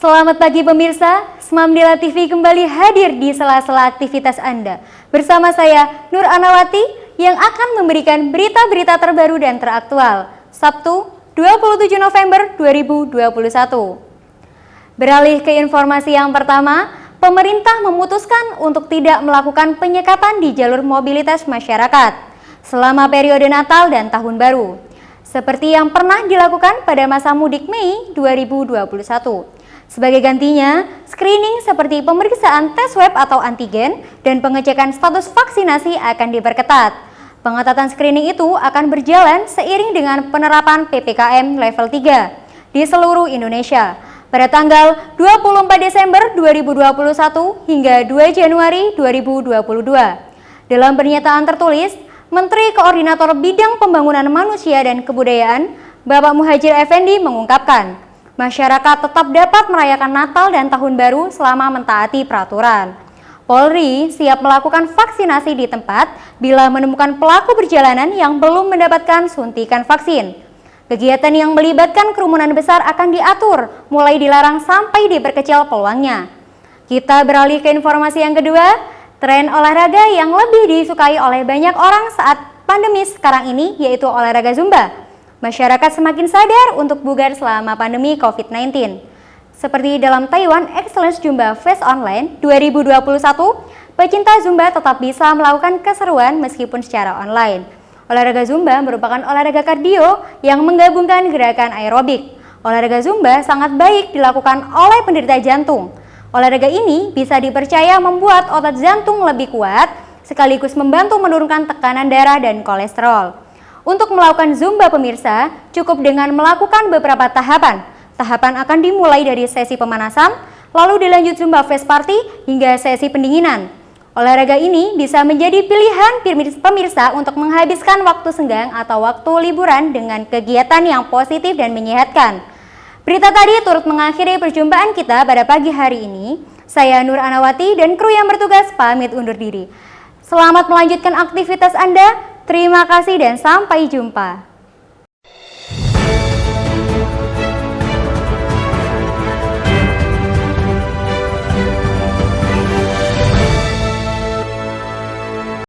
Selamat pagi pemirsa, Smamdela TV kembali hadir di sela-sela aktivitas Anda. Bersama saya, Nur Anawati, yang akan memberikan berita-berita terbaru dan teraktual. Sabtu, 27 November 2021. Beralih ke informasi yang pertama, pemerintah memutuskan untuk tidak melakukan penyekatan di jalur mobilitas masyarakat selama periode Natal dan Tahun Baru, seperti yang pernah dilakukan pada masa mudik Mei 2021. Sebagai gantinya, screening seperti pemeriksaan tes swab atau antigen dan pengecekan status vaksinasi akan diperketat. Pengetatan screening itu akan berjalan seiring dengan penerapan PPKM level 3 di seluruh Indonesia pada tanggal 24 Desember 2021 hingga 2 Januari 2022. Dalam pernyataan tertulis, Menteri Koordinator Bidang Pembangunan Manusia dan Kebudayaan, Bapak Muhadjir Effendi mengungkapkan, masyarakat tetap dapat merayakan Natal dan Tahun Baru selama mentaati peraturan. Polri siap melakukan vaksinasi di tempat bila menemukan pelaku perjalanan yang belum mendapatkan suntikan vaksin. Kegiatan yang melibatkan kerumunan besar akan diatur, mulai dilarang sampai diperkecil peluangnya. Kita beralih ke informasi yang kedua, tren olahraga yang lebih disukai oleh banyak orang saat pandemi sekarang ini yaitu olahraga Zumba. Masyarakat semakin sadar untuk bugar selama pandemi COVID-19. Seperti dalam Taiwan Excellence Zumba Fest Online 2021, pecinta Zumba tetap bisa melakukan keseruan meskipun secara online. Olahraga Zumba merupakan olahraga kardio yang menggabungkan gerakan aerobik. Olahraga Zumba sangat baik dilakukan oleh penderita jantung. Olahraga ini bisa dipercaya membuat otot jantung lebih kuat, sekaligus membantu menurunkan tekanan darah dan kolesterol. Untuk melakukan Zumba pemirsa, cukup dengan melakukan beberapa tahapan. Tahapan akan dimulai dari sesi pemanasan, lalu dilanjut Zumba Fest Party hingga sesi pendinginan. Olahraga ini bisa menjadi pilihan pemirsa untuk menghabiskan waktu senggang atau waktu liburan dengan kegiatan yang positif dan menyehatkan. Berita tadi turut mengakhiri perjumpaan kita pada pagi hari ini. Saya Nur Anawati dan kru yang bertugas pamit undur diri. Selamat melanjutkan aktivitas Anda. Terima kasih dan sampai jumpa.